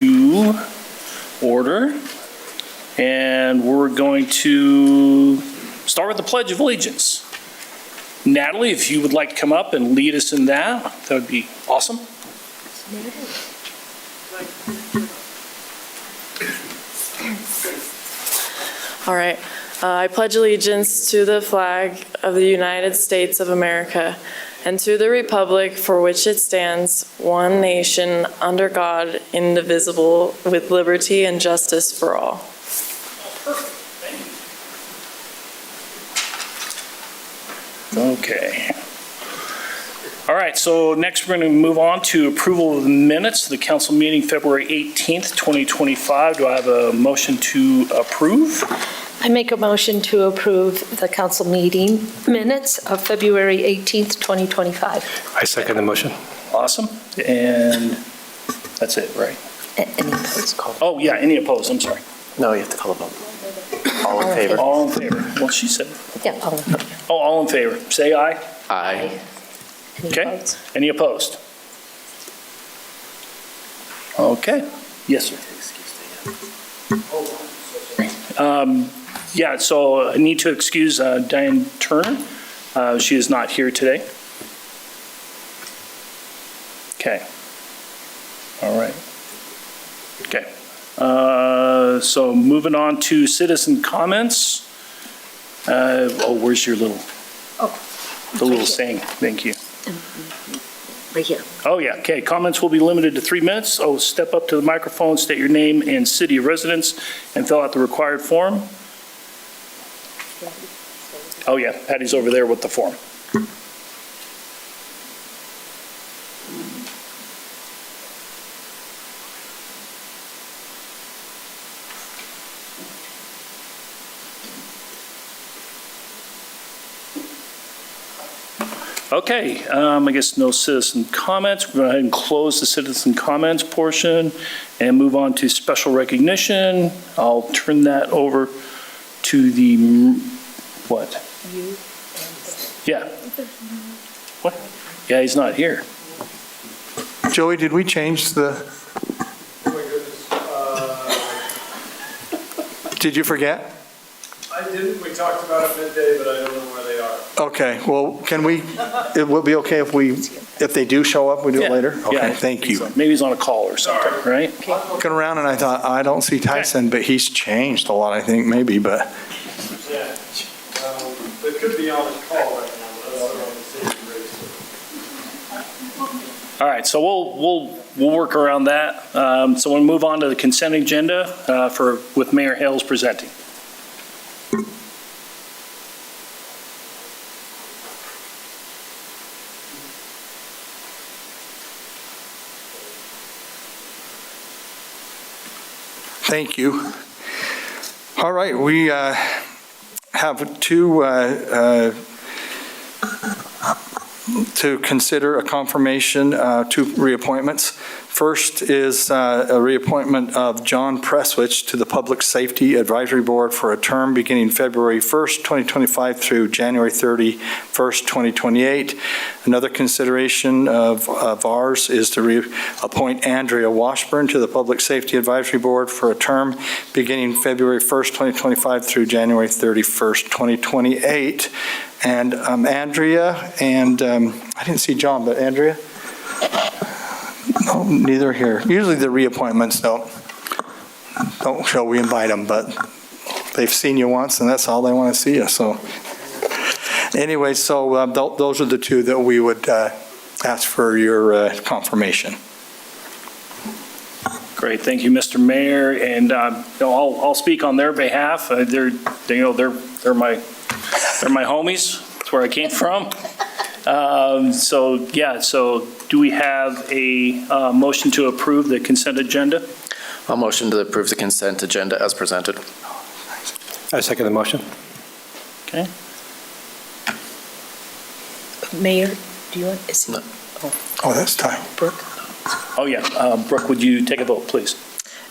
to order, and we're going to start with the Pledge of Allegiance. Natalie, if you would like to come up and lead us in that, that would be awesome. All right. I pledge allegiance to the flag of the United States of America and to the republic for which it stands, one nation, under God, indivisible, with liberty and justice for all. Okay. All right, so next we're going to move on to approval of the minutes of the council meeting February 18th, 2025. Do I have a motion to approve? I make a motion to approve the council meeting minutes of February 18th, 2025. I second the motion. Awesome. And that's it, right? Any opposed? Oh, yeah, any opposed? I'm sorry. No, you have to call a vote. All in favor? All in favor? Well, she said. Yeah, all in favor. Oh, all in favor. Say aye. Aye. Any Okay. opposed? Any opposed? Okay. Yes, sir. Yeah, so I need to excuse Diane Turner. She is not here today. Okay. All right. Okay. So moving on to citizen comments. Where's your little, the little saying? Thank you. Right here. Oh, yeah, okay. Comments will be limited to 3 minutes. Oh, step up to the microphone, state your name and city of residence, and fill out the required form. Oh, yeah, Patty's over there with the form. Okay, I guess no citizen comments. We're going to go ahead and close the citizen comments portion and move on to special recognition. I'll turn that over to the, what? You. Yeah. What? Yeah, he's not here. Joey, did we change the? Oh my goodness. Did you forget? I didn't, we talked about it midday, but I don't know where they are. Okay, well, can we, it will be okay if they do show up, we do it Yeah. later? Yeah, I Okay, think thank you. so. Maybe he's on a call or something, right? Looking around and I thought, I don't see Tyson, but he's changed a lot, I think, maybe, but, Yeah. They could be on a call right now, but that's on the safety race. All right, so we'll work around that. So we'll move on to the consent agenda with Mayor Hales presenting. thank you. All right, we have two to consider a confirmation, two reappointments. First is a reappointment of John Presswich to the Public Safety Advisory Board for a term beginning February 1st, 2025 through January 31st, 2028. Another consideration of ours is to reappoint Andrea Washburn to the Public Safety Advisory Board for a term beginning February 1st, 2025 through January 31st, 2028. And Andrea and, I didn't see John, but Andrea? No, neither here. Usually the reappointments don't show we invite them, but they've seen you once and that's all they want to see you, so. Anyway, so those are the two that we would ask for your confirmation. Great, thank you, Mr. Mayor, and I'll speak on their behalf. They're my homies. That's where I came from. So do we have a motion to approve the consent agenda? I'll motion to approve the consent agenda as presented. I second the motion. Okay. Mayor, do you want, is he? No. Oh, that's time. Brooke? Oh, yeah. Brooke, would you take a vote, please?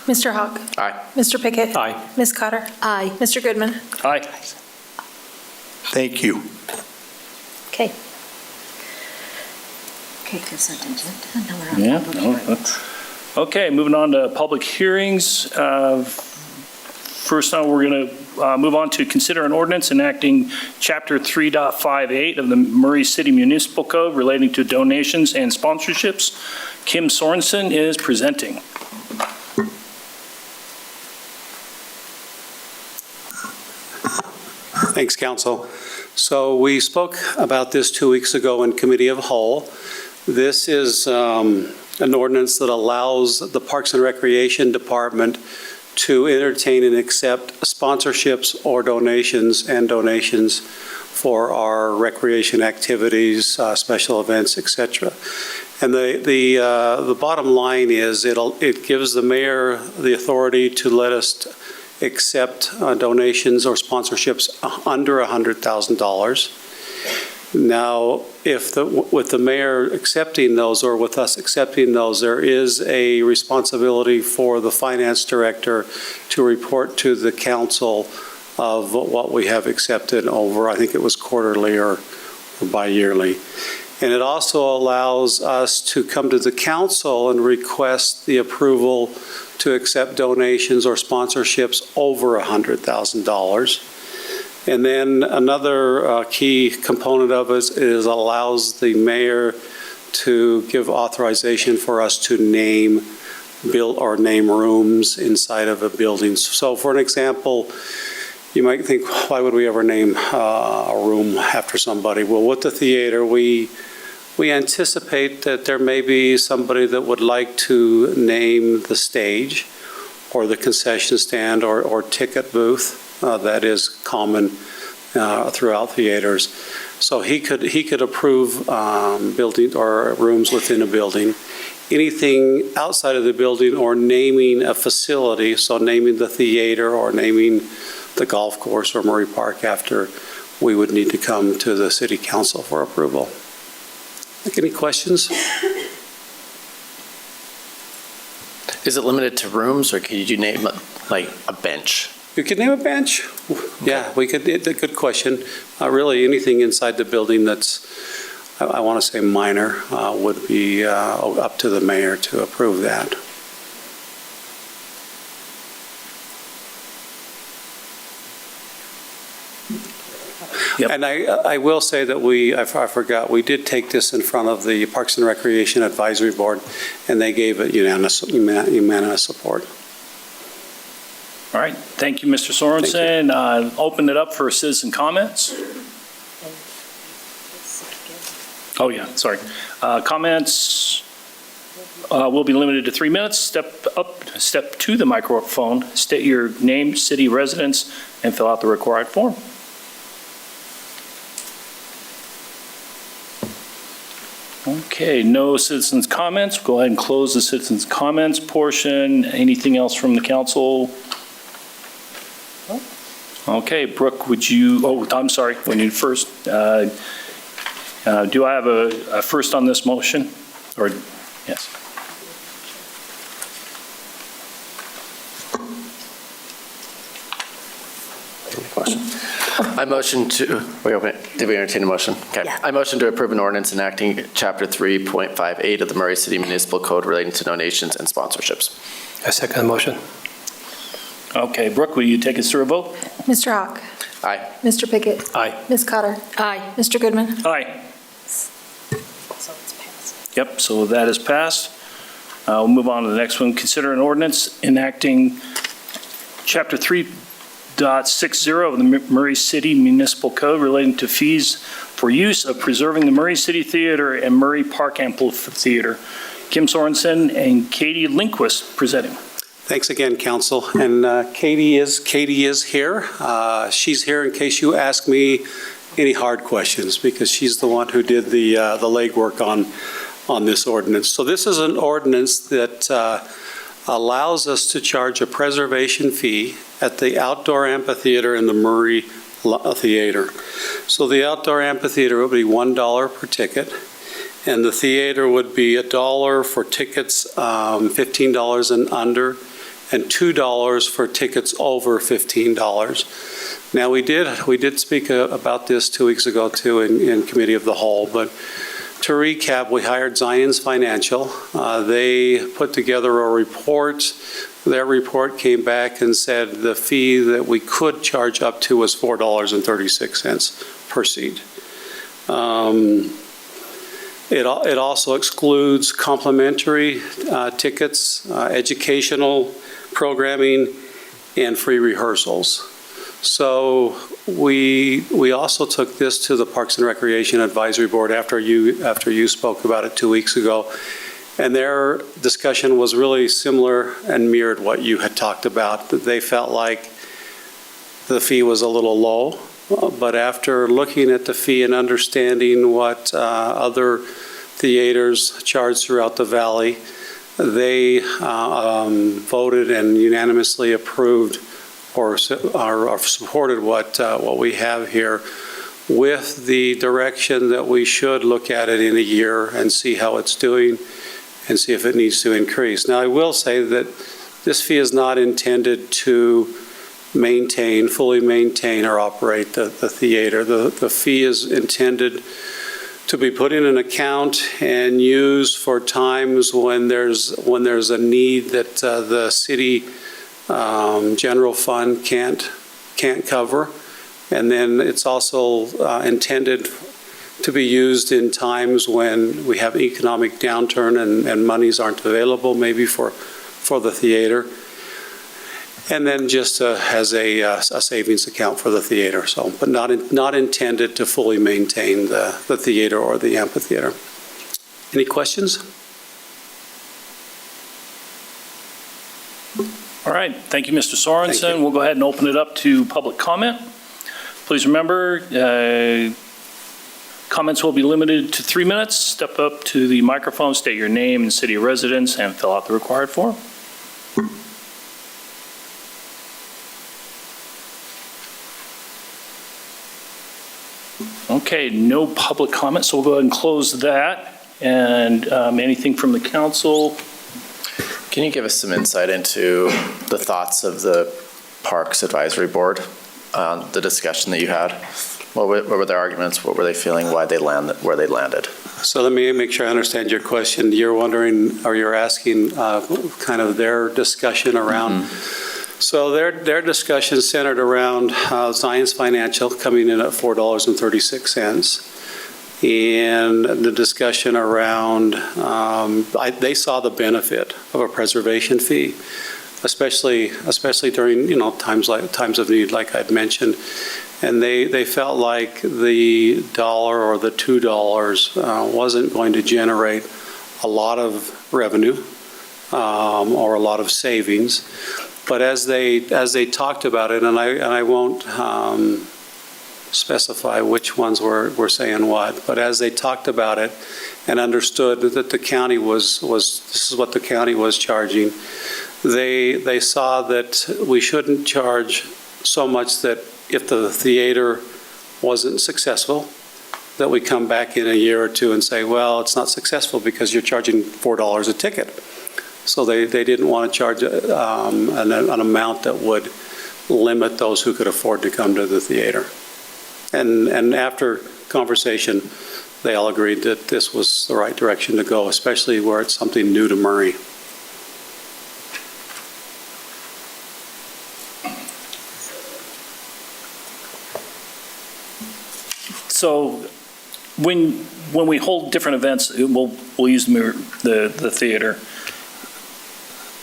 Mr. Hawk? Aye. Mr. Pickett? Aye. Ms. Cotter? Aye. Mr. Goodman? Aye. Thank you. Okay. Okay, consent agenda. Now we're on Yeah, public no, hearings. Okay, moving on to public hearings. First now, we're going to move on to consider an ordinance enacting Chapter 3.58 of the Murray City Municipal Code relating to donations and sponsorships. Kim Sorensen is presenting. Thanks, Council. So we spoke about this 2 weeks ago in Committee of Whole. This is an ordinance that allows the Parks and Recreation Department to entertain and accept sponsorships or donations for our recreation activities, special events, etc. And the bottom line is it gives the mayor the authority to let us accept donations or sponsorships under $100,000. Now, with the mayor accepting those or with us accepting those, there is a responsibility for the finance director to report to the council of what we have accepted over, I think it was quarterly or bi-yearly. And it also allows us to come to the council and request the approval to accept donations or sponsorships over $100,000. And then another key component of it is allows the mayor to give authorization for us to name rooms inside of a building. So for an example, you might think, why would we ever name a room after somebody? Well, with the theater, we anticipate that there may be somebody that would like to name the stage or the concession stand or ticket booth. That is common throughout theaters. So he could approve building or rooms within a building. Anything outside of the building or naming a facility, so naming the theater or naming the golf course or Murray Park after, we would need to come to the city council for approval. Any questions? Is it limited to rooms, or could you name like a bench? You could name a bench. Yeah, we could. A good question. Really, anything inside the building that's, I want to say minor, would be up to the mayor to approve that. Yep. And I will say that I forgot, we did take this in front of the Parks and Recreation Advisory Board, and they gave it unanimous support. All right, thank you, Mr. Sorensen. Open it up for citizen comments. Oh, yeah, sorry. Comments will be limited to 3 minutes. Step to the microphone, state your name, city, residence, and fill out the required form. Okay, no citizens' comments. Go ahead and close the citizens' comments portion. Anything else from the council? Okay, Brooke, would you, I'm sorry, we need first. Do I have a first on this motion? Or, yes. I motion to, did we entertain a motion? Okay. Yeah. I motion to approve an ordinance enacting Chapter 3.58 of the Murray City Municipal Code relating to donations and sponsorships. I second the motion. Okay, Brooke, will you take us through a vote? Mr. Hawk? Aye. Mr. Pickett? Aye. Ms. Cotter? Aye. Mr. Goodman? Aye. Yep, so that is passed. We'll move on to the next one. Consider an ordinance enacting Chapter 3.60 of the Murray City Municipal Code relating to fees for use of preserving the Murray City Theater and Murray Park Amphitheater. Kim Sorensen and Katie Lindquist presenting. Thanks again, Council. And Katie is here. She's here in case you ask me any hard questions, because she's the one who did the legwork on this ordinance. So this is an ordinance that allows us to charge a preservation fee at the outdoor amphitheater in the Murray Theater. So the outdoor amphitheater would be $1 per ticket, and the theater would be $1 for tickets $15 and under, and $2 for tickets over $15. Now, we did speak about this 2 weeks ago, too, in Committee of the Whole, but To recap, we hired Zions Financial. They put together a report. Their report came back and said the fee that we could charge up to was $4.36 per seat. It also excludes complimentary tickets, educational programming, and free rehearsals. So we also took this to the Parks and Recreation Advisory Board after you spoke about it 2 weeks ago. And their discussion was really similar and mirrored what you had talked about, that they felt like the fee was a little low. But after looking at the fee and understanding what other theaters charge throughout the valley, they voted and unanimously approved or supported what we have here, with the direction that we should look at it in a year and see how it's doing and see if it needs to increase. Now, I will say that this fee is not intended to fully maintain or operate the theater. The fee is intended to be put in an account and used for times when there's a need that the city general fund can't cover. And then it's also intended to be used in times when we have economic downturn and monies aren't available maybe for the theater. And then just as a savings account for the theater, but not intended to fully maintain the theater or the amphitheater. Any questions? All right, thank you, Mr. Sorensen. We'll go ahead and open it up to public comment. Please remember, comments will be limited to 3 minutes. Step up to the microphone, state your name and city of residence, and fill out the required form. Okay, no public comment, so we'll go ahead and close that. And anything from the council? Can you give us some insight into the thoughts of the Parks Advisory Board on the discussion that you had? What were their arguments? What were they feeling? Why they landed where they landed? So let me make sure I understand your question. You're wondering, or you're asking kind of their discussion around. So their discussion centered around Zions Financial coming in at $4.36. And the discussion around, they saw the benefit of a preservation fee, especially during, times of need, like I'd mentioned. And they felt like the dollar or the $2 wasn't going to generate a lot of revenue or a lot of savings. But as they talked about it, and I won't specify which ones were saying what, but as they talked about it and understood that the county this is what the county was charging, they saw that we shouldn't charge so much that if the theater wasn't successful, that we come back in a year or two and say, well, it's not successful because you're charging $4 a ticket. So they didn't want to charge an amount that would limit those who could afford to come to the theater. And after conversation, they all agreed that this was the right direction to go, especially where it's something new to Murray. So when we hold different events, we'll use the theater.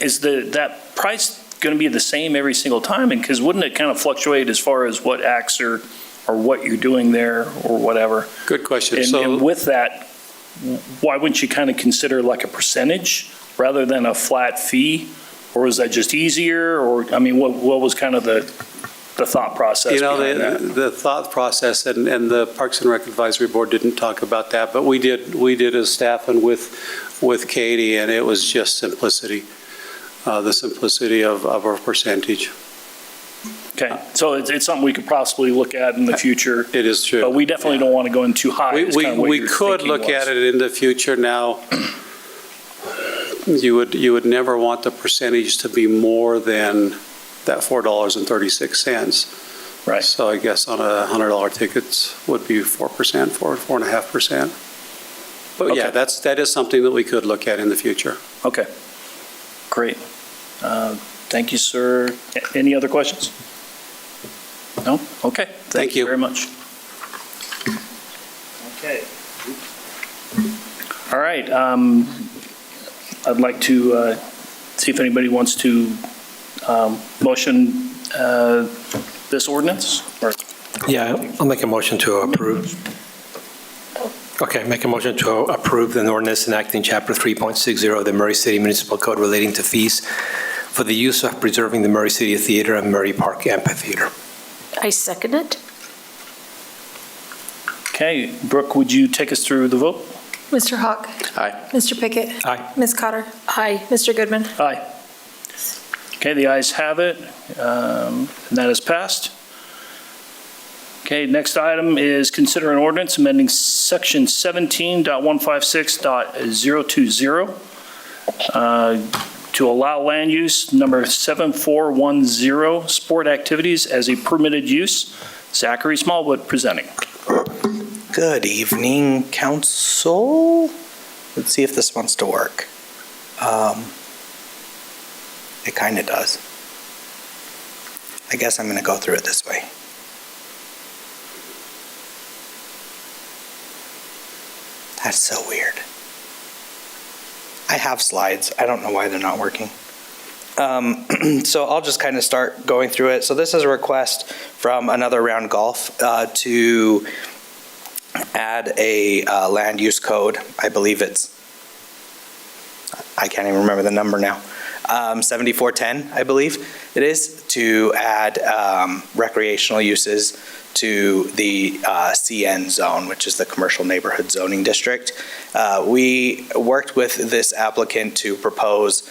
Is that price going to be the same every single time? And because wouldn't it kind of fluctuate as far as what acts or what you're doing there or whatever? Good question. And with that, why wouldn't you kind of consider like a percentage rather than a flat fee? Or is that just easier? Or, I mean, what was kind of the thought process behind that? The thought process, and the Parks and Rec Advisory Board didn't talk about that, but we did as staff and with Katie, and it was just simplicity. The simplicity of our percentage. Okay, so it's something we could possibly look at in the future. It is true. But we definitely don't want to go in too high. is kind of what We your could thinking look was. at it in the future. Now, you would never want the percentage to be more than that $4.36. Right. So I guess on a $100 tickets would be 4%, 4.5%. But yeah, Okay. that is something that we could look at in the future. Okay, great. Thank you, sir. Any other questions? No? Okay. Thank you. Very much. Okay. All right. I'd like to see if anybody wants to motion this ordinance, or Yeah, I'll make a motion to approve. Okay, make a motion to approve the ordinance enacting Chapter 3.60 of the Murray City Municipal Code relating to fees for the use of preserving the Murray City Theater and Murray Park Amphitheater. I second it. Okay, Brooke, would you take us through the vote? Mr. Hawk? Aye. Mr. Pickett? Aye. Ms. Cotter? Aye. Mr. Goodman? Aye. Okay, the ayes have it, and that is passed. Okay, next item is consider an ordinance amending section 17.156.020 to allow land use number 7410, sport activities as a permitted use. Zachary Smallwood presenting. Good evening, council. Let's see if this wants to work. It kind of does. I guess I'm going to go through it this way. That's so weird. I have slides. I don't know why they're not working. So I'll just kind of start going through it. So this is a request from Another Round Golf to add a land use code. I believe I can't even remember the number now. 7410, I believe it is, to add recreational uses to the CN zone, which is the Commercial Neighborhood Zoning District. We worked with this applicant to propose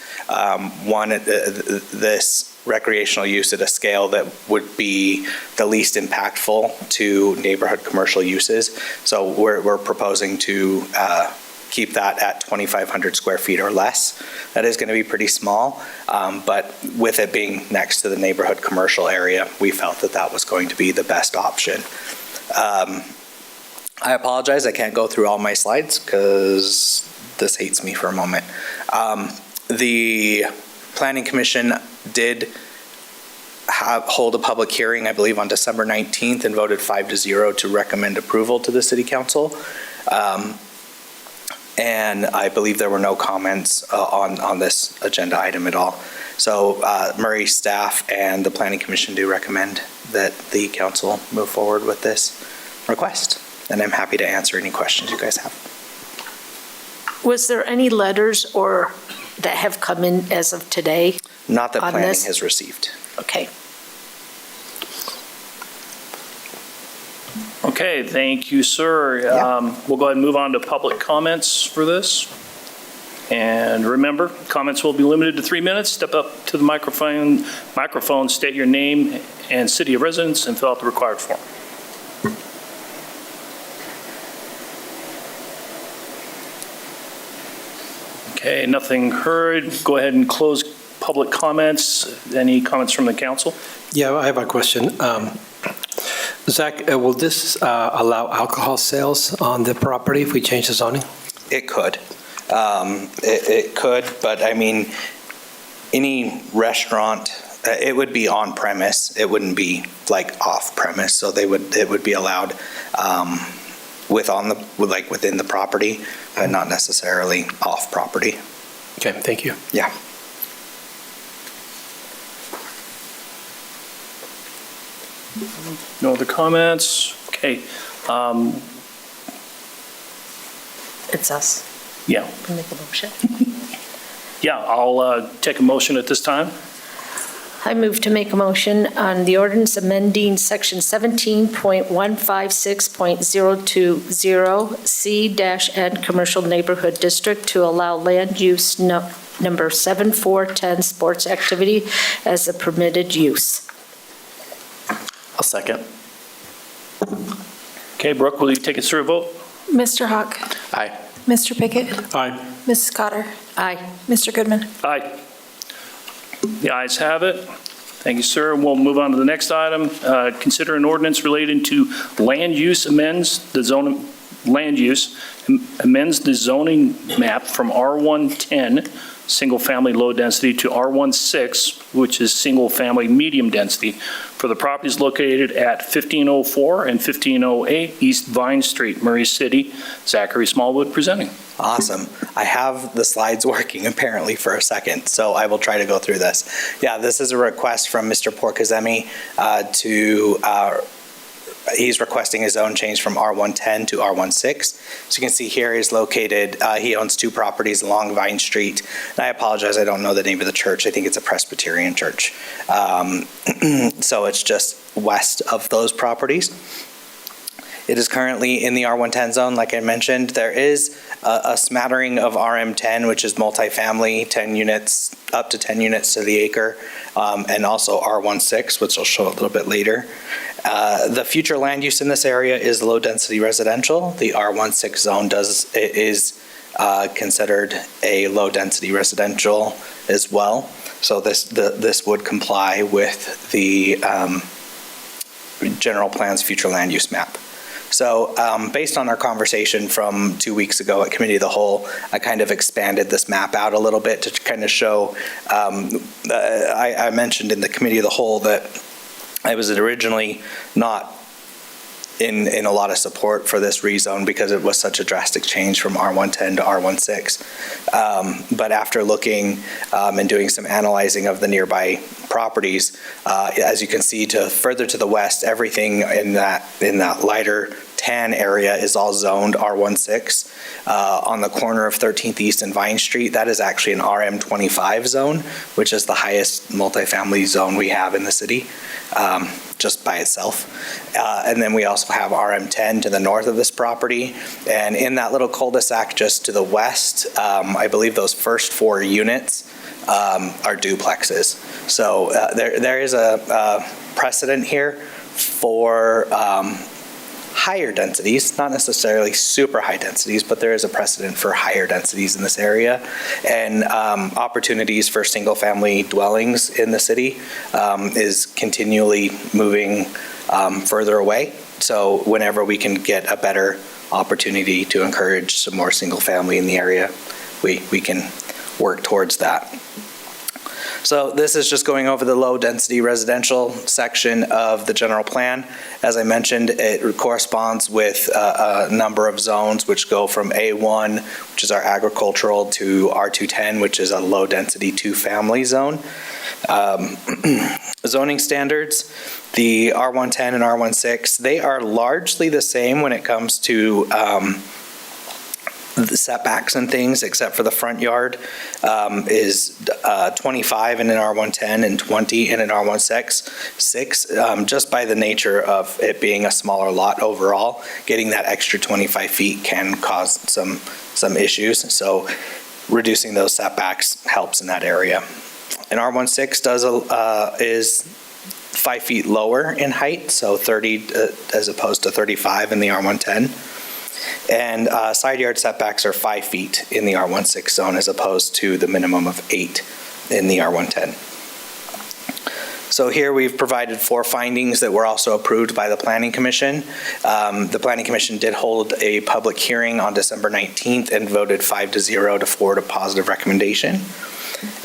this recreational use at a scale that would be the least impactful to neighborhood commercial uses. So we're proposing to keep that at 2,500 square feet or less. That is going to be pretty small, but with it being next to the neighborhood commercial area, we felt that that was going to be the best option. I apologize, I can't go through all my slides because this hates me for a moment. The Planning Commission did hold a public hearing, I believe, on December 19th and voted 5-0 to recommend approval to the City Council. And I believe there were no comments on this agenda item at all. So Murray staff and the Planning Commission do recommend that the council move forward with this request. And I'm happy to answer any questions you guys have. Was there any letters or that have come in as of today? Not that On planning this? has received. Okay. Okay, thank you, sir. Yeah. We'll go ahead and move on to public comments for this. And remember, comments will be limited to 3 minutes. Step up to the microphone, state your name and city of residence, and fill out the required form. Okay, nothing heard. Go ahead and close public comments. Any comments from the council? Yeah, I have a question. Zach, will this allow alcohol sales on the property if we change the zoning? It could. It could, but I mean, any restaurant, it would be on premise. It wouldn't be like off premise. So it would be allowed within the property, but not necessarily off property. Okay, thank you. Yeah. No other comments? Okay. It's us. Yeah. We make a motion. Yeah, I'll take a motion at this time. I move to make a motion on the ordinance amending section 17.156.020 C-N Commercial Neighborhood District to allow land use number 7410 sports activity as a permitted use. I'll second. Okay, Brooke, will you take us through a vote? Mr. Hawk? Aye. Mr. Pickett? Aye. Mrs. Cotter? Aye. Mr. Goodman? Aye. The ayes have it. Thank you, sir. We'll move on to the next item. Consider an ordinance relating to land use amends the land use, amends the zoning map from R110, single-family low density, to R16, which is single-family medium density, for the properties located at 1504 and 1508 East Vine Street, Murray City. Zachary Smallwood presenting. Awesome. I have the slides working apparently for a second, so I will try to go through this. Yeah, this is a request from Mr. Porkazemi he's requesting his zone change from R110 to R16. So you can see here he's located, he owns 2 properties along Vine Street. And I apologize, I don't know the name of the church. I think it's a Presbyterian church. So it's just west of those properties. It is currently in the R110 zone, like I mentioned. There is a smattering of RM10, which is multifamily, 10 units, up to 10 units to the acre, and also R16, which I'll show a little bit later. The future land use in this area is low-density residential. The R16 zone is considered a low-density residential as well. So this would comply with the general plan's future land use map. So based on our conversation from 2 weeks ago at Committee of the Whole, I kind of expanded this map out a little bit to kind of show, I mentioned in the Committee of the Whole that I was originally not in a lot of support for this rezone because it was such a drastic change from R110 to R16. But after looking and doing some analyzing of the nearby properties, as you can see, further to the west, everything in that lighter tan area is all zoned R16. On the corner of 13th East and Vine Street, that is actually an RM25 zone, which is the highest multifamily zone we have in the city, just by itself. And then we also have RM10 to the north of this property. And in that little cul-de-sac just to the west, I believe those first 4 units are duplexes. So there is a precedent here for higher densities, not necessarily super high densities, but there is a precedent for higher densities in this area, and opportunities for single-family dwellings in the city is continually moving further away. So whenever we can get a better opportunity to encourage some more single-family in the area, we can work towards that. So this is just going over the low-density residential section of the general plan. As I mentioned, it corresponds with a number of zones which go from A1, which is our agricultural, to R210, which is a low-density 2-family zone. Zoning standards, the R110 and R16, they are largely the same when it comes to the setbacks and things, except for the front yard is 25 in an R110 and 20 in an R16. Just by the nature of it being a smaller lot overall, getting that extra 25 feet can cause some issues. So reducing those setbacks helps in that area. An R16 is 5 feet lower in height, so 30 as opposed to 35 in the R110. And side yard setbacks are 5 feet in the R16 zone as opposed to the minimum of 8 in the R110. So here we've provided 4 findings that were also approved by the Planning Commission. The Planning Commission did hold a public hearing on December 19th and voted 5-0 to forward a positive recommendation.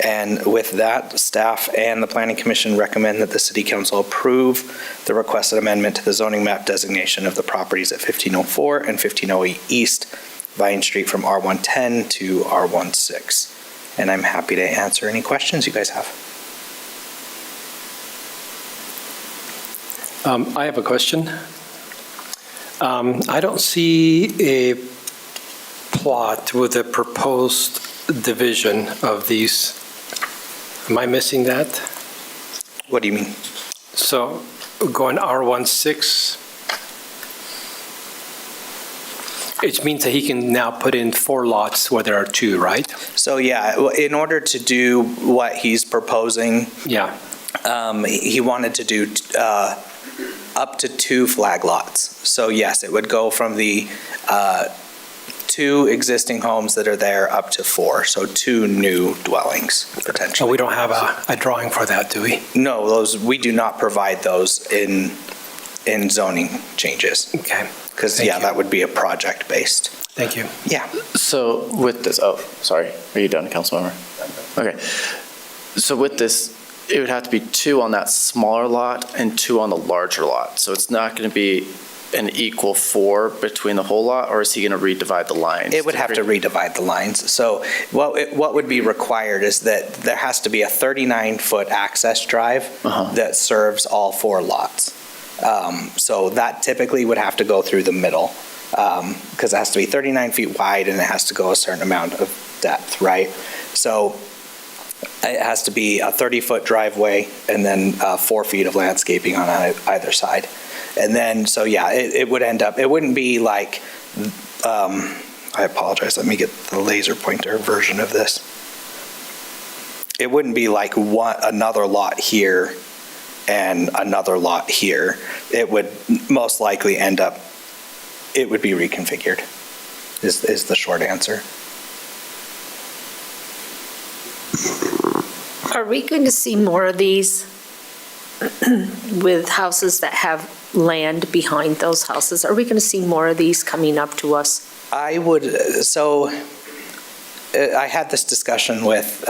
And with that, staff and the Planning Commission recommend that the City Council approve the requested amendment to the zoning map designation of the properties at 1504 and 1508 East Vine Street from R110 to R16. And I'm happy to answer any questions you guys have. I have a question. I don't see a plot with a proposed division of these. Am I missing that? What do you mean? So going R16, it means that he can now put in 4 lots where there are 2, right? So yeah, in order to do what he's proposing, Yeah. he wanted to do up to 2 flag lots. So yes, it would go from the 2 existing homes that are there up to 4, so 2 new dwellings potentially. So we don't have a drawing for that, do we? No, we do not provide those in zoning changes. Okay. Because, Thank yeah, you. that would be a project-based. Thank you. Yeah. So with this, oh, sorry, are you done, Councilmember? Okay. So with this, it would have to be 2 on that smaller lot and 2 on the larger lot. So it's not going to be an equal 4 between the whole lot, or is he going to redivide the lines? It would have to redivide the lines. So what would be required is that there has to be a 39-foot access drive that serves all 4 lots. So that typically would have to go through the middle, because it has to be 39 feet wide and it has to go a certain amount of depth, right? So it has to be a 30-foot driveway and then 4 feet of landscaping on either side. And then, so yeah, it would end up, it wouldn't be like, I apologize, let me get the laser pointer version of this. It wouldn't be like another lot here and another lot here. It would most likely end up, it would be reconfigured, is the short answer. Are we going to see more of these with houses that have land behind those houses? Are we going to see more of these coming up to us? I had this discussion with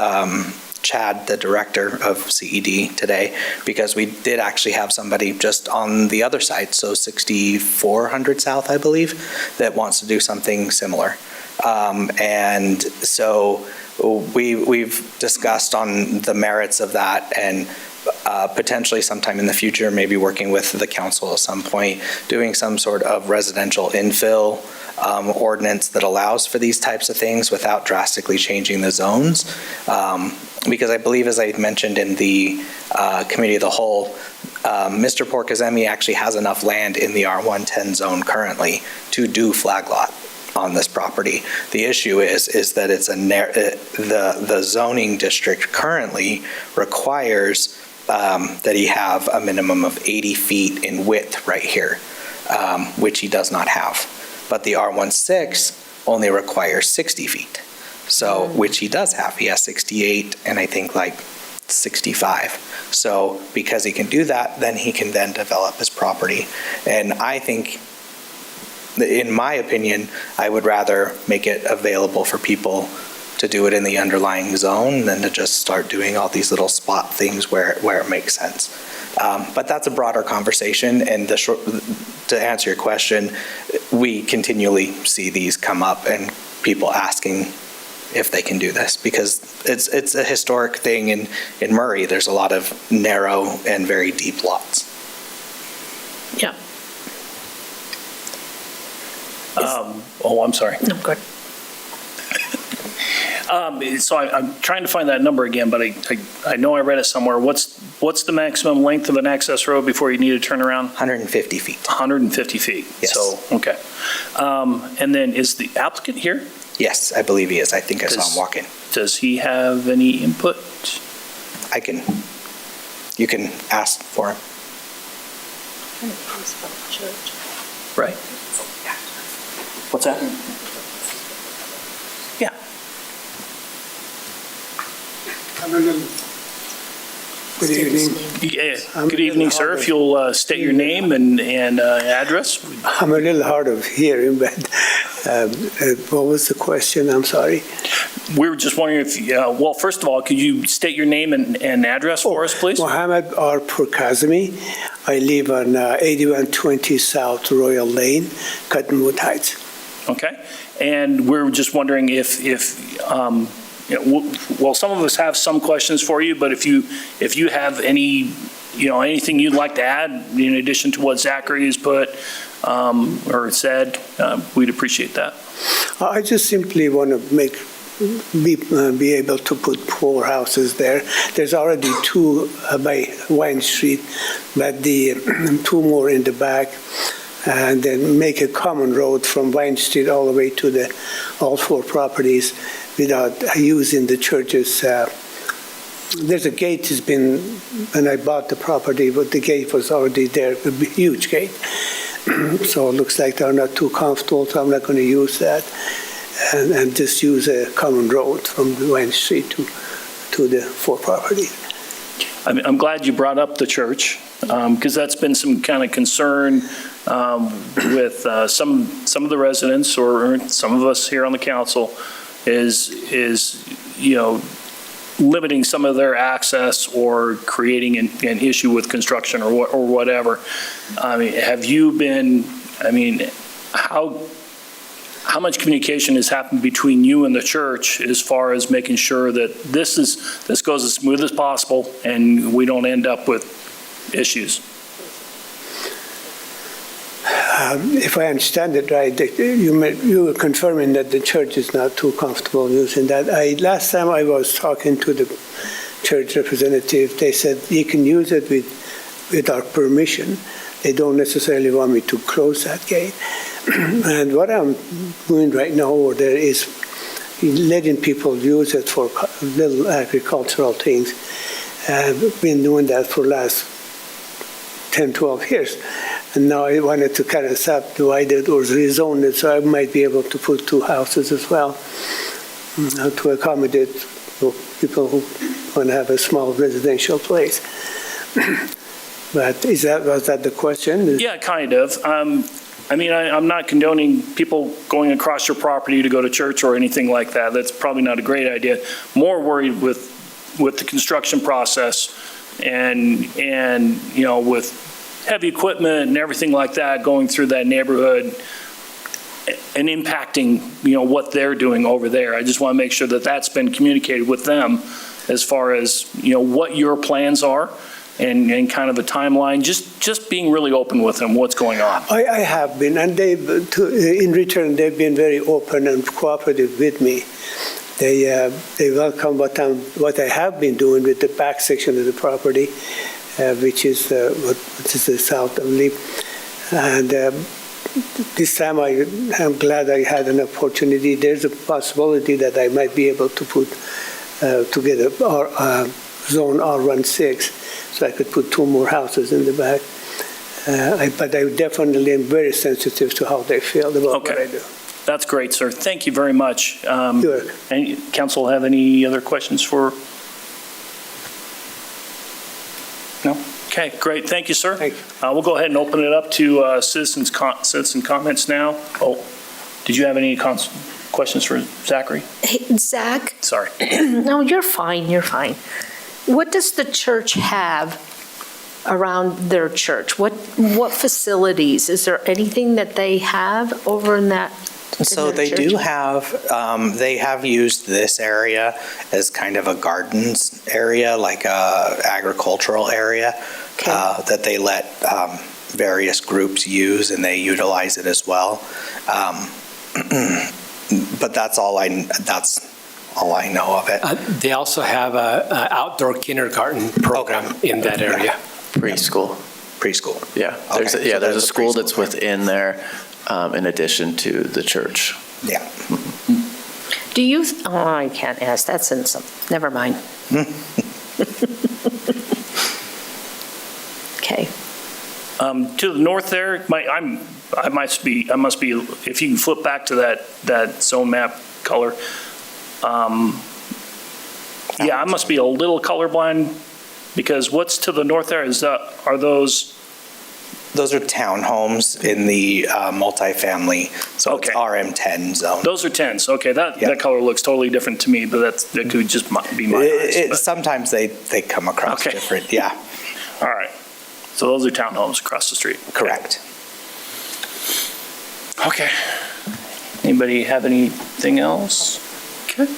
Chad, the director of CED today, because we did actually have somebody just on the other side, so 6400 South, I believe, that wants to do something similar. And so we've discussed on the merits of that, and potentially sometime in the future, maybe working with the council at some point, doing some sort of residential infill ordinance that allows for these types of things without drastically changing the zones. Because I believe, as I mentioned in the committee of the whole, Mr. Porkazemi actually has enough land in the R110 zone currently to do flag lot on this property. The issue is that it's the zoning district currently requires that he have a minimum of 80 feet in width right here, which he does not have. But the R16 only requires 60 feet, so, which he does have. He has 68 and I think like 65. So because he can do that, then he can then develop his property. And I think, in my opinion, I would rather make it available for people to do it in the underlying zone than to just start doing all these little spot things where it makes sense. But that's a broader conversation, and to answer your question, we continually see these come up and people asking if they can do this, because it's a historic thing in Murray. There's a lot of narrow and very deep lots. Yeah. I'm sorry. No, good. So I'm trying to find that number again, but I know I read it somewhere. What's the maximum length of an access road before you need to turn around? 150 feet. 150 feet. Yes. So, okay. And then is the applicant here? Yes, I believe he is. I think I saw him walk in. Does he have any input? You can ask for him. Right. What's that? Yeah. Good evening. Good evening, sir. If you'll state your name and address. I'm a little hard of hearing, but what was the question? I'm sorry. We were just wondering if, well, first of all, could you state your name and address for us, please? Mohammed R. Purkazmi. I live on 8120 South Royal Lane, Cottonwood Heights. Okay. And we're just wondering if well, some of us have some questions for you, but if you have any, anything you'd like to add in addition to what Zachary has put or said, we'd appreciate that. I just simply want to be able to put 4 houses there. There's already 2 by Wine Street, but the 2 more in the back, and then make a common road from Wine Street all the way to all 4 properties without using the church's. There's a gate has been, when I bought the property, but the gate was already there, a huge gate. So it looks like they're not too comfortable, so I'm not going to use that. And just use a common road from Wine Street to the 4 property. I'm glad you brought up the church, because that's been some kind of concern with some of the residents or some of us here on the council is limiting some of their access or creating an issue with construction or whatever. I mean, how much communication has happened between you and the church as far as making sure that this goes as smooth as possible and we don't end up with issues? If I understand it right, you were confirming that the church is not too comfortable using that. Last time I was talking to the church representative, they said you can use it with our permission. They don't necessarily want me to close that gate. And what I'm doing right now over there is letting people use it for little agricultural things. I've been doing that for the last 10, 12 years. And now I wanted to kind of subdivide it or rezone it so I might be able to put 2 houses as well to accommodate people who want to have a small residential place. But was that the question? Yeah, kind of. I'm not condoning people going across your property to go to church or anything like that. That's probably not a great idea. More worried with the construction process and with heavy equipment and everything like that going through that neighborhood and impacting, what they're doing over there. I just want to make sure that that's been communicated with them as far as, what your plans are and kind of a timeline, just being really open with them, what's going on. I have been, and in return, they've been very open and cooperative with me. They welcome what I have been doing with the back section of the property, which is the south of Leap. And this time I'm glad I had an opportunity. There's a possibility that I might be able to put together zone R16, so I could put 2 more houses in the back. But I definitely am very sensitive to how they feel about what I do. That's great, sir. Thank you very much. Sure. Any council have any other questions for? No? Okay, great. Thank you, sir. Thank you. We'll go ahead and open it up to citizen comments now. Oh, did you have any questions for Zachary? Hey, Zach? Sorry. No, you're fine, you're fine. What does the church have around their church? What facilities? Is there anything that they have over in that? So they do have, they have used this area as kind of a gardens area, like a agricultural area, that they let various groups use, and they utilize it as well. But that's all I know of it. They also have an outdoor kindergarten program in that area. Preschool. Yeah, there's a school that's within there in addition to the church. Yeah. Do you, I can't ask, that's in some, never mind. Okay. To the north there, I must be, if you can flip back to that zone map color. I must be a little colorblind because what's to the north there are those? Those are townhomes in the multifamily, so it's RM10 zone. Those are 10s. Okay, that color looks totally different to me, but that could just be my eyes. Sometimes they come across different, yeah. All right. So those are townhomes across the street. Correct. Okay. Anybody have anything else? Okay.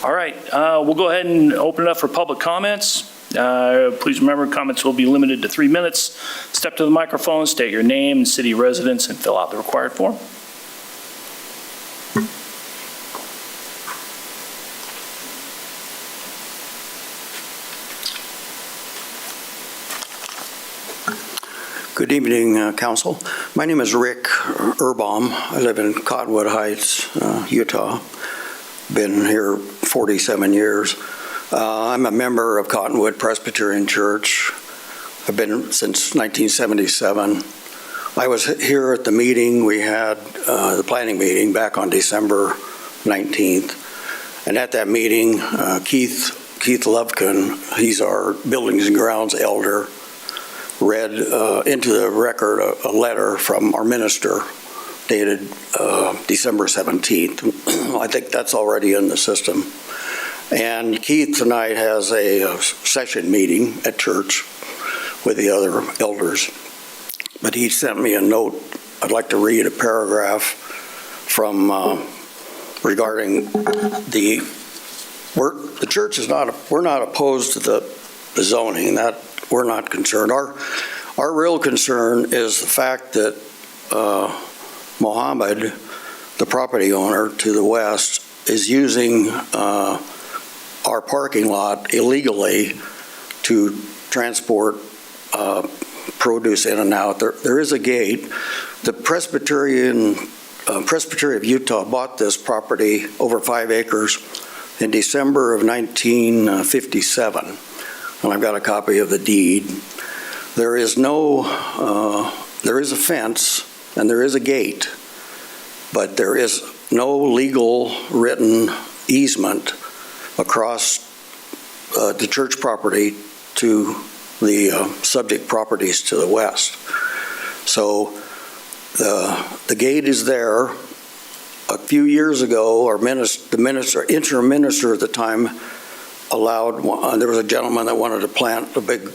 All right. We'll go ahead and open it up for public comments. Please remember, comments will be limited to 3 minutes. Step to the microphone, state your name and city residence, and fill out the required form. Good evening, Council. My name is Rick Urbaum. I live in Cottonwood Heights, Utah. Been here 47 years. I'm a member of Cottonwood Presbyterian Church. I've been since 1977. I was here at the meeting. We had the planning meeting back on December 19th. And at that meeting, Keith Lovkin, he's our buildings and grounds elder, read into the record a letter from our minister dated December 17th. I think that's already in the system. And Keith tonight has a session meeting at church with the other elders. But he sent me a note. I'd like to read a paragraph from regarding the church is not, we're not opposed to the zoning, that we're not concerned. Our real concern is the fact that Mohammed, the property owner to the west, is using our parking lot illegally to transport produce in and out. There is a gate. The Presbytery of Utah bought this property over 5 acres in December of 1957, and I've got a copy of the deed. There is a fence and there is a gate, but there is no legal written easement across the church property to the subject properties to the west. So the gate is there. A few years ago, the interim minister at the time allowed, there was a gentleman that wanted to plant a big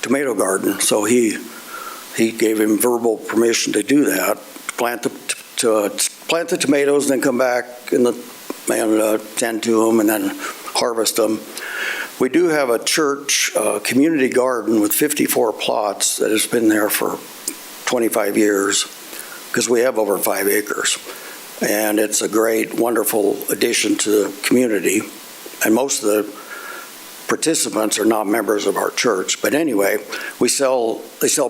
tomato garden, so he gave him verbal permission to do that, plant the tomatoes, then come back and tend to them and then harvest them. We do have a church community garden with 54 plots that has been there for 25 years because we have over 5 acres. And it's a great, wonderful addition to the community. And most of the participants are not members of our church. But anyway, they sell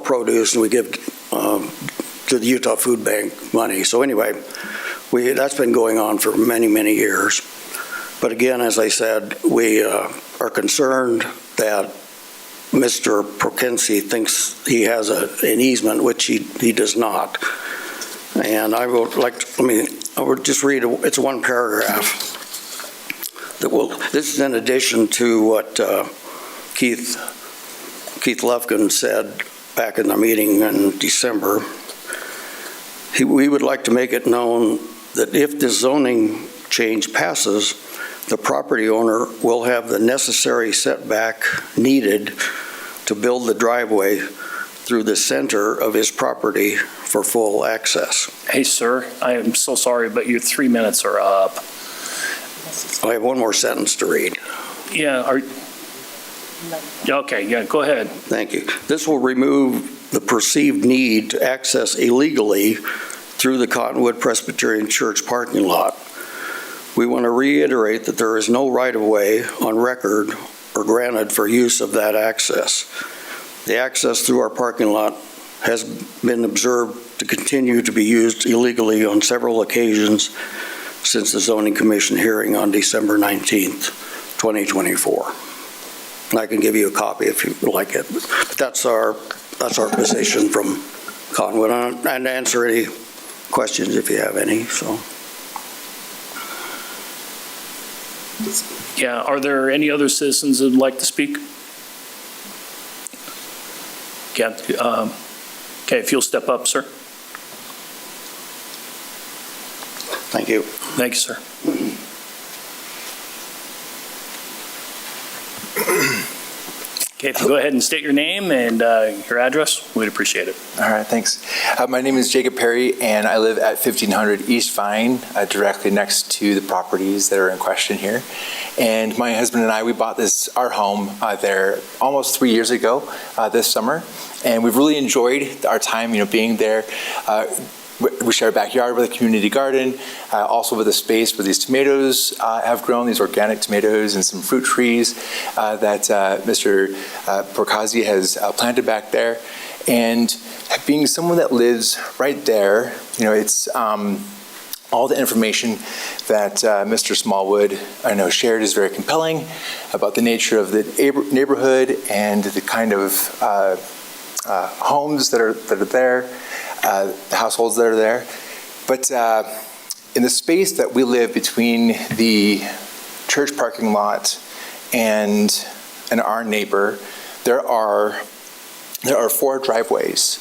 produce and we give to the Utah Food Bank money. So anyway, that's been going on for many, many years. But again, as I said, we are concerned that Mr. Prokensi thinks he has an easement, which he does not. And I would I would just read, it's one paragraph. This is in addition to what Keith Lufkin said back in the meeting in December. We would like to make it known that if the zoning change passes, the property owner will have the necessary setback needed to build the driveway through the center of his property for full access. Hey, sir, I am so sorry, but your 3 minutes are up. I have one more sentence to read. Yeah, okay, yeah, go ahead. Thank you. This will remove the perceived need to access illegally through the Cottonwood Presbyterian Church parking lot. We want to reiterate that there is no right-of-way on record or granted for use of that access. The access through our parking lot has been observed to continue to be used illegally on several occasions since the Zoning Commission hearing on December 19th, 2024. And I can give you a copy if you would like it. But that's our position from Cottonwood, and answer any questions if you have any. So. Yeah, are there any other citizens that would like to speak? Yeah, okay, if you'll step up, sir. Thank you. Thank you, sir. Okay, if you go ahead and state your name and your address, we'd appreciate it. All right, thanks. My name is Jacob Perry, and I live at 1500 East Vine, directly next to the properties that are in question here. And my husband and I, we bought our home there almost 3 years ago this summer, and we've really enjoyed our time, being there. We share a backyard with a community garden, also with a space where these tomatoes have grown, these organic tomatoes, and some fruit trees that Mr. Prokazi has planted back there. And being someone that lives right there, it's all the information that Mr. Smallwood, I know, shared is very compelling about the nature of the neighborhood and the kind of homes that are there. The households that are there. But in the space that we live between the church parking lot and our neighbor, there are there are 4 driveways,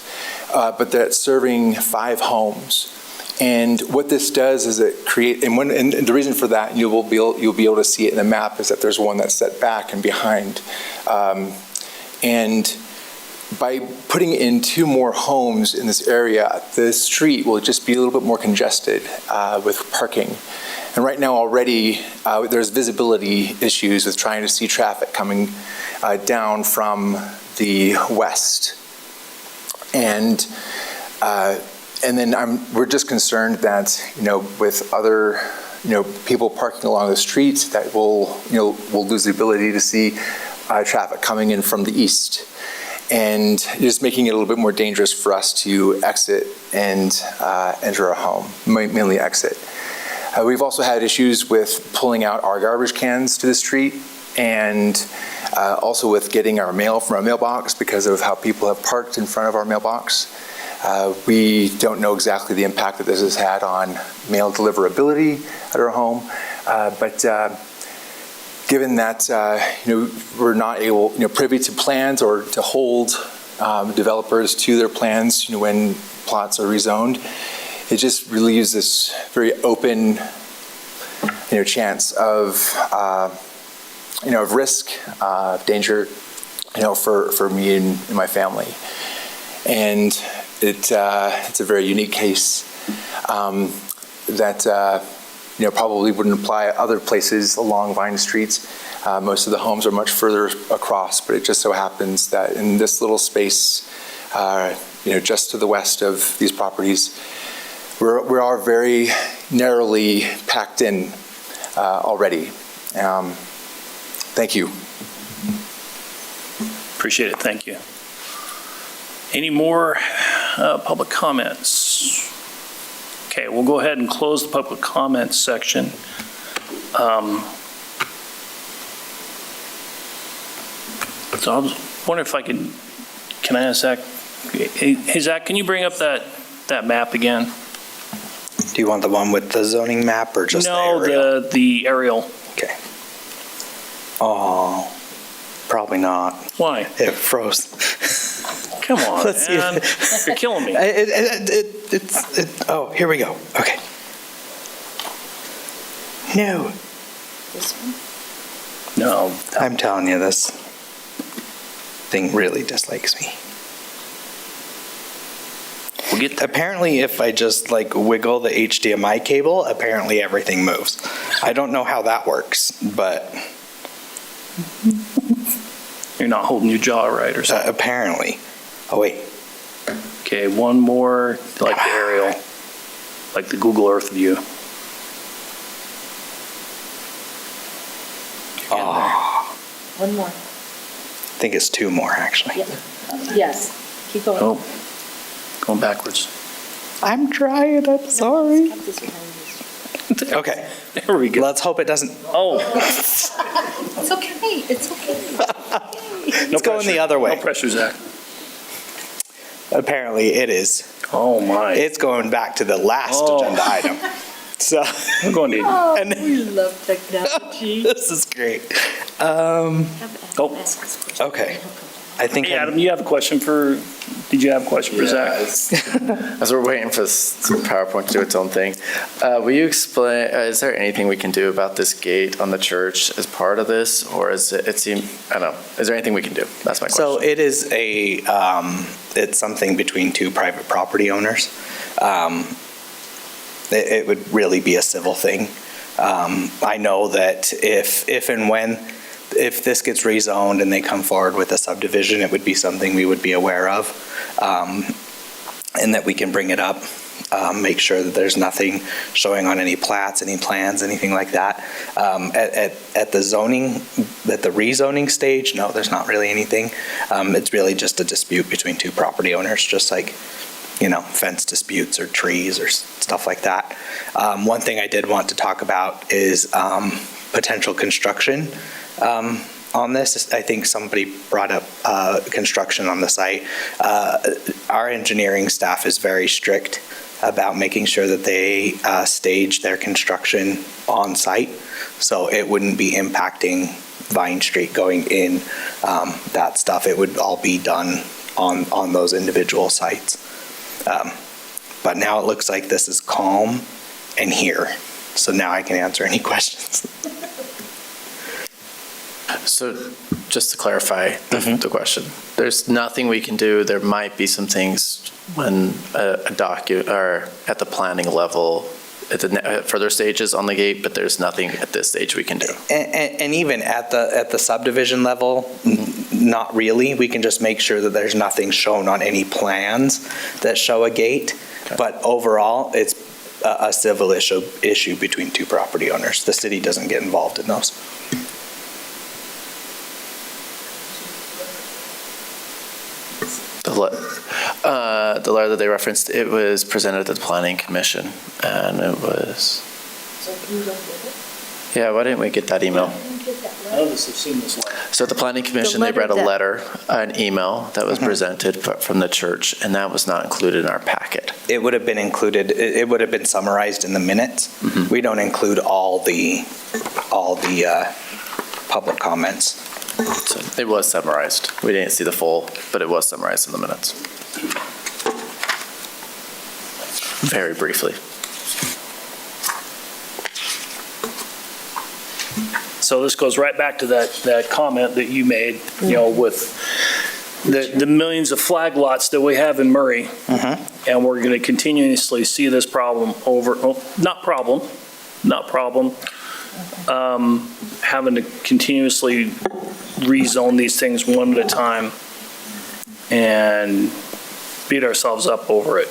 but that's serving 5 homes. And what this does is it create, and the reason for that, you'll be able to see it in the map, is that there's one that's set back and behind. And by putting in 2 more homes in this area, the street will just be a little bit more congested with parking. And right now already, there's visibility issues with trying to see traffic coming down from the west. And then we're just concerned that, with other, people parking along the streets, that we'll lose the ability to see traffic coming in from the east. And just making it a little bit more dangerous for us to exit and enter our home, mainly exit. We've also had issues with pulling out our garbage cans to the street, and also with getting our mail from our mailbox because of how people have parked in front of our mailbox. We don't know exactly the impact that this has had on mail deliverability at our home, but given that we're not able, privy to plans or to hold developers to their plans, when plots are rezoned, it just relieves this very open, chance of, of risk, danger, for me and my family. And it's a very unique case that probably wouldn't apply at other places along Vine Streets. Most of the homes are much further across, but it just so happens that in this little space, just to the west of these properties, we are very narrowly packed in already. Thank you. Appreciate it, thank you. Any more public comments? Okay, we'll go ahead and close the public comments section. So I was wondering if I can I ask Zach? Hey Zach, can you bring up that map again? Do you want the one with the zoning map or just the aerial? No, the aerial. Okay. Oh, probably not. Why? It froze. Come on, Let's see man. You're killing me. Oh, here we go. Okay. No. This one? No. I'm telling you, this thing really dislikes me. We'll get Apparently, if I just wiggle the HDMI cable, apparently everything moves. I don't know how that works, but You're not holding your jaw right or something. apparently. Oh, wait. Okay, one more, like the aerial, like the Google Earth view. One more. I think it's 2 more, actually. Yes, keep going. Oh, going backwards. I'm trying, I'm sorry. Okay, There we go. let's hope it doesn't. Oh, It's okay, it's okay. It's going the other way. no pressure, Zach. Apparently, it is. Oh, my. It's going back to the last Oh. agenda item. So, I'm going to, and We love technology. this is great. oh, Okay. I think hey, Adam, you have a question did you have a question for Zach? As we're waiting for this PowerPoint to do its own thing, will you explain, is there anything we can do about this gate on the church as part of this? Or is it seem, I don't know, is there anything we can do? That's my question. So it is it's something between 2 private property owners. It would really be a civil thing. I know that if this gets rezoned and they come forward with a subdivision, it would be something we would be aware of, and that we can bring it up, make sure that there's nothing showing on any plats, any plans, anything like that. At the rezoning stage, no, there's not really anything. It's really just a dispute between 2 property owners, just like, fence disputes or trees or stuff like that. One thing I did want to talk about is potential construction on this. I think somebody brought up construction on the site. Our engineering staff is very strict about making sure that they stage their construction on site, so it wouldn't be impacting Vine Street going in, that stuff. It would all be done on those individual sites. But now it looks like this is calm and here. So now I can answer any questions. So just to clarify the question, there's nothing we can do. There might be some things when or at the planning level, at the further stages on the gate, but there's nothing at this stage we can do. And even at the subdivision level, not really. We can just make sure that there's nothing shown on any plans that show a gate. Okay. But overall, it's a civil issue between two property owners. The city doesn't get involved in those. The letter that they referenced, it was presented at the Planning Commission, and it was. Yeah, why didn't we get that email? None of us have seen this letter. So at the Planning Commission, they read a letter, an email that was presented from the church, and that was not included in our packet. It would have been included, it would have been summarized in the minutes. We don't include all the public comments. So it was summarized. We didn't see the full, but it was summarized in the minutes. Very briefly. So this goes right back to that comment that you made, with the millions of flag lots that we have in Murray. And we're going to continuously see this problem having to continuously rezone these things one at a time and beat ourselves up over it.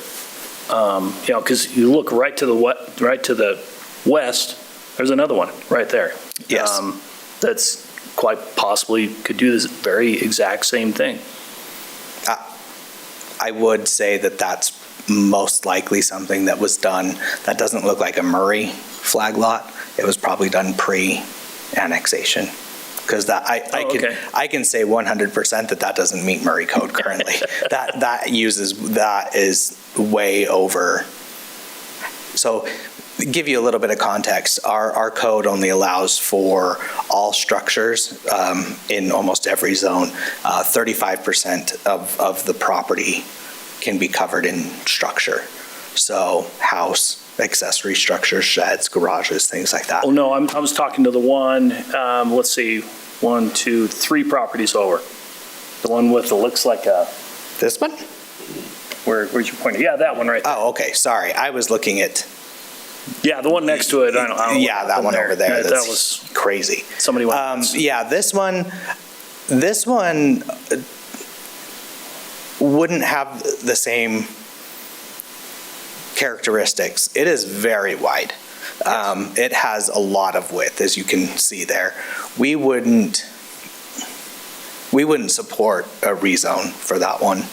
Because you look right to the west, there's another one right there. Yes. That's quite possibly could do this very exact same thing. I would say that that's most likely something that was done. That doesn't look like a Murray flag lot. It was probably done pre-annexation. Because I can say 100% that doesn't meet Murray code currently. that is way over. So give you a little bit of context. Our code only allows for all structures in almost every zone. 35% of the property can be covered in structure. So house, accessory structures, sheds, garages, things like that. Oh, no, I was talking to the one, let's see, 1, 2, 3 properties over. The one with, it looks like a... This one? Where's your pointer? Yeah, that one right there. Oh, okay, sorry. I was looking at... Yeah, the one next to it, I don't know. Yeah, that one over there. That That's was crazy. Somebody went... Yeah, this one wouldn't have the same characteristics. It is very wide. It has a lot of width, as you can see there. We wouldn't support a rezone for that one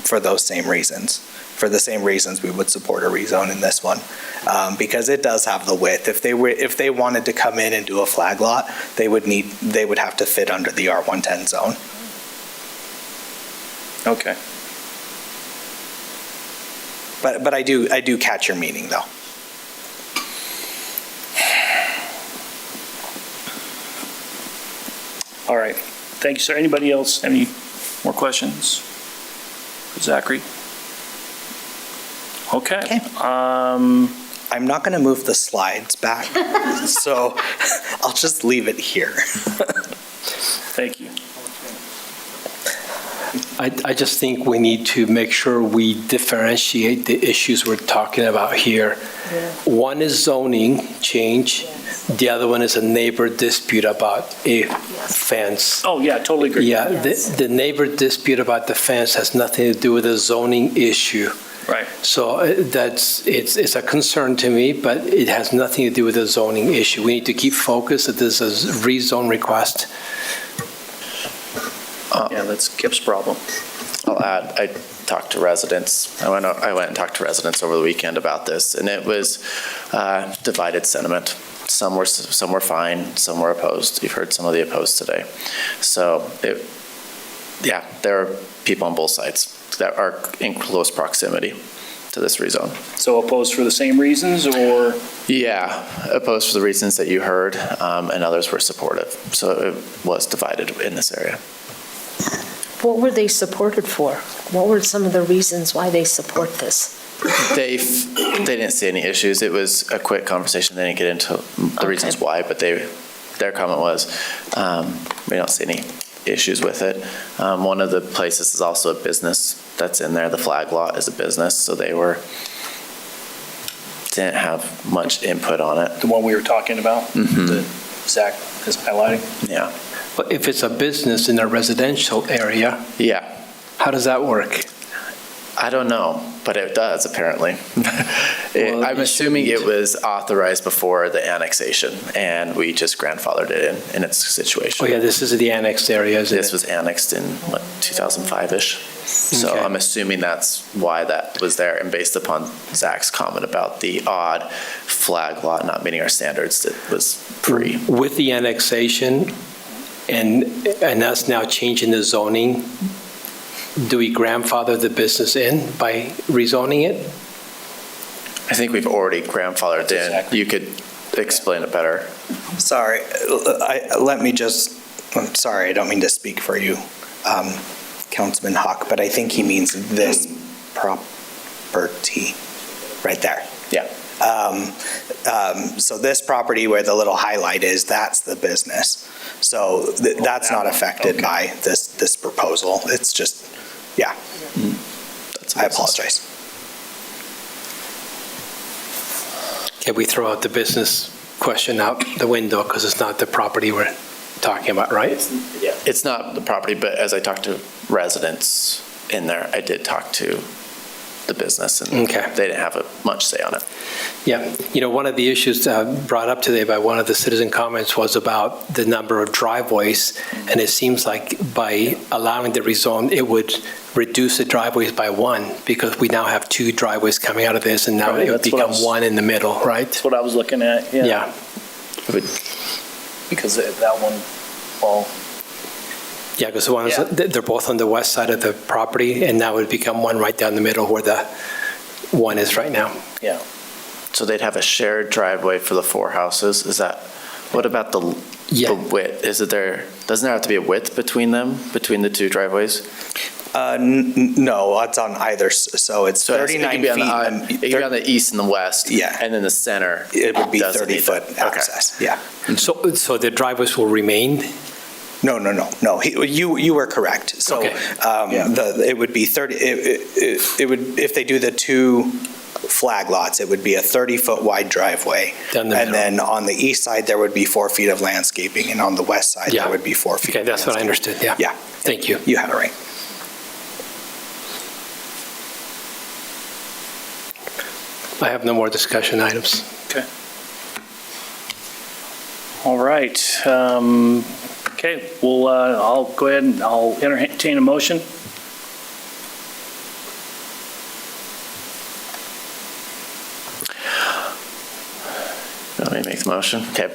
for those same reasons. For the same reasons we would support a rezone in this one, because it does have the width. If they wanted to come in and do a flag lot, they would have to fit under the R110 zone. Okay. But I do catch your meaning, though. All right. Thank you, sir. Anybody else? Any more questions for Zachary? Okay. I'm not going to move the slides back, so I'll just leave it here. Thank you. I just think we need to make sure we differentiate the issues we're talking about here. One is zoning change. The other one is a neighbor dispute about a fence. Oh, yeah, totally agree. Yeah, the neighbor dispute about the fence has nothing to do with a zoning issue. Right. So it's a concern to me, but it has nothing to do with a zoning issue. We need to keep focused that this is a rezone request. Yeah, that's Kip's problem. I'll add, I talked to residents. I went and talked to residents over the weekend about this, and it was divided sentiment. Some were fine, some were opposed. You've heard some of the opposed today. So, there are people on both sides that are in close proximity to this rezone. So opposed for the same reasons, or? Yeah, opposed for the reasons that you heard, and others were supportive. So it was divided in this area. What were they supported for? What were some of the reasons why they support this? They didn't see any issues. It was a quick conversation. They didn't get into the reasons why, but their comment was, we don't see any issues with it. One of the places is also a business that's in there. The flag lot is a business, so they didn't have much input on it. The one we were talking about, that Zach is highlighting? Yeah. But if it's a business in a residential area, Yeah. how does that work? I don't know, but it does apparently. Well, I'm it assuming it shouldn't. was authorized before the annexation, and we just grandfathered it in its situation. Oh, yeah, this is the annexed area, isn't it? This was annexed in, 2005-ish? So Okay. I'm assuming that's why that was there, and based upon Zach's comment about the odd flag lot not meeting our standards, it was free. With the annexation and us now changing the zoning, do we grandfather the business in by rezoning it? I think we've already grandfathered in. Exactly. You could explain it better. Sorry, I'm sorry, I don't mean to speak for you, Councilman Hawk, but I think he means this property right there. Yeah. So this property where the little highlight is, that's the business. So that's not affected by this proposal. It's just, yeah. I apologize. Can we throw out the business question out the window because it's not the property we're talking about, right? Yeah. It's not the property, but as I talked to residents in there, I did talk to the business, and Okay. they didn't have much say on it. Yeah, one of the issues brought up today by one of the citizen comments was about the number of driveways, and it seems like by allowing the rezone, it would reduce the driveways by one, because we now have two driveways coming out of this, and now Right, it would that's what I become was- one in the middle, right? That's what I was looking at, yeah. Yeah, Because that one, well, yeah, because the ones, Yeah. they're both on the west side of the property, and now it would become one right down the middle where the one is right now. yeah. So they'd have a shared driveway for the four houses. Is that, what about the Yeah. the width? Doesn't there have to be a width between them, between the two driveways? No, it's on either, so it's So it 39 could be feet. it could be on the east and the west. Yeah. And then the center. It would be doesn't need 30-foot that. Okay. access, yeah. So the driveways will remain? No. You were correct. So Okay. it would be 30, it would, if they do the two flag lots, it would be a 30-foot wide driveway. Down the And middle. then on the east side, there would be 4 feet of landscaping, and on the west side, Yeah. there would be 4 feet. Okay, of that's what I landscaping. understood, yeah. Yeah. Thank you. You had it right. I have no more discussion items. Okay. All right. Okay, well, I'll go ahead and I'll entertain a motion. Let me make the motion. Okay.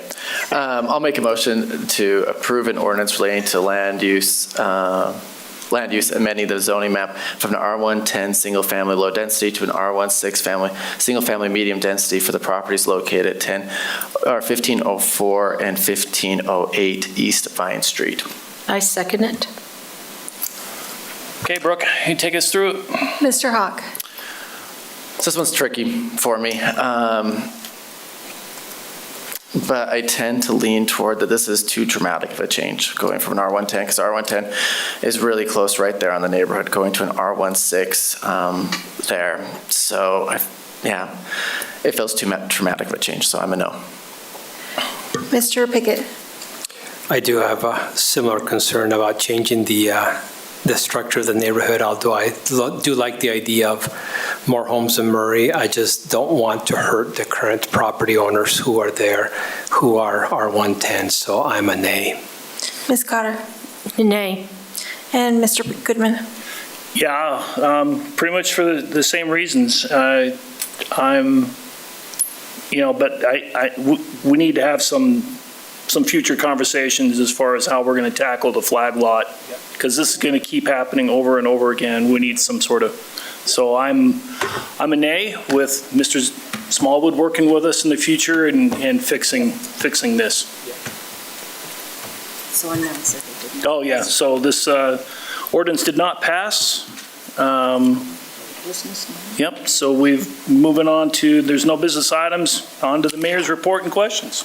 I'll make a motion to approve an ordinance relating to land use amending the zoning map from an R110 single-family low density to an R16 single-family medium density for the properties located at 1504 and 1508 East Vine Street. I second it. Okay, Brooke, you take us through it. Mr. Hawk? So this one's tricky for me. But I tend to lean toward that this is too dramatic of a change, going from an R110, because R110 is really close right there on the neighborhood, going to an R16 there. So, it feels too dramatic of a change, so I'm a no. Mr. Pickett? I do have a similar concern about changing the structure of the neighborhood, although I do like the idea of more homes in Murray. I just don't want to hurt the current property owners who are there, who are R110, so I'm a nay. Ms. Cotter? Nay. And Mr. Goodman? Yeah, pretty much for the same reasons. We need to have some future conversations as far as how we're going to tackle the flag lot, because this is going to keep happening over and over again. We need some sort of, so I'm a nay with Mr. Smallwood working with us in the future and fixing this. So I know, so they did not. Oh, yeah, so this, Ordinance did not pass. Yep, so we've moving on to, there's no business items, on to the mayor's report and questions.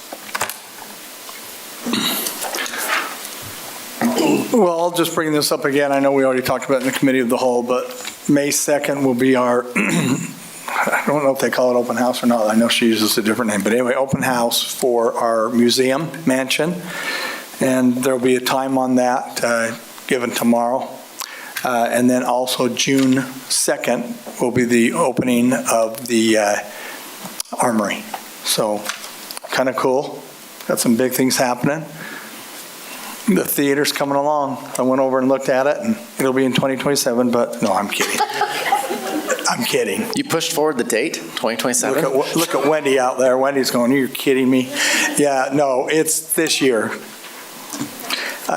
Well, I'll just bring this up again. I know we already talked about it in the committee of the whole, but May 2nd will be our, I don't know if they call it open house or not. I know she uses a different name, but anyway, open house for our museum mansion. And there'll be a time on that given tomorrow. And then also June 2nd will be the opening of the armory. So kind of cool. Got some big things happening. The theater's coming along. I went over and looked at it, and it'll be in 2027, but no, I'm kidding. I'm kidding. You pushed forward the date, 2027? Look at Wendy out there. Wendy's going, you're kidding me. Yeah, no, it's this year.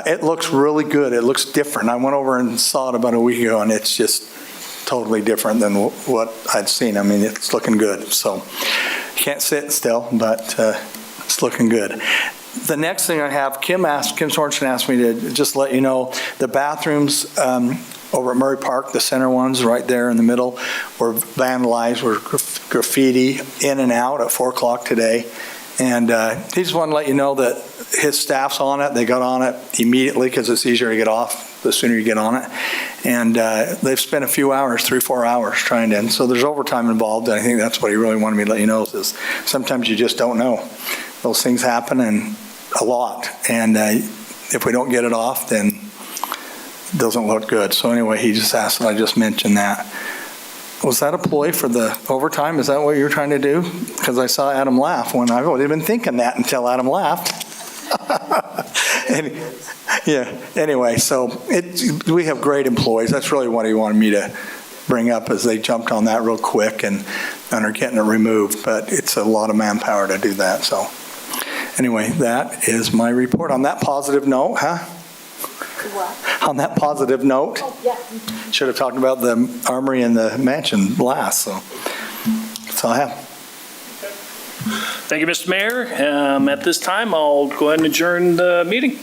It looks really good. It looks different. I went over and saw it about a week ago, and it's just totally different than what I'd seen. I mean, it's looking good. So can't sit still, but it's looking good. The next thing I have, Kim Sorensen asked me to just let you know, the bathrooms over at Murray Park, the center ones right there in the middle, were vandalized, were graffiti in and out at 4 o'clock today. And he just wanted to let you know that his staff's on it. They got on it immediately because it's easier to get off the sooner you get on it. And they've spent a few hours, 3-4 hours trying to, and so there's overtime involved. And I think that's what he really wanted me to let you know is sometimes you just don't know. Those things happen and a lot. And if we don't get it off, then it doesn't look good. So anyway, he just asked that I just mention that. Was that a ploy for the overtime? Is that what you're trying to do? Because I saw Adam laugh when I've already been thinking that until Adam laughed. Yeah, anyway, so we have great employees. That's really what he wanted me to bring up, as they jumped on that real quick and are getting it removed. But it's a lot of manpower to do that. So anyway, that is my report. On that positive note, What? On that positive note, should have talked about the armory and the mansion last, so that's all I have. Thank you, Mr. Mayor. At this time, I'll go ahead and adjourn the meeting.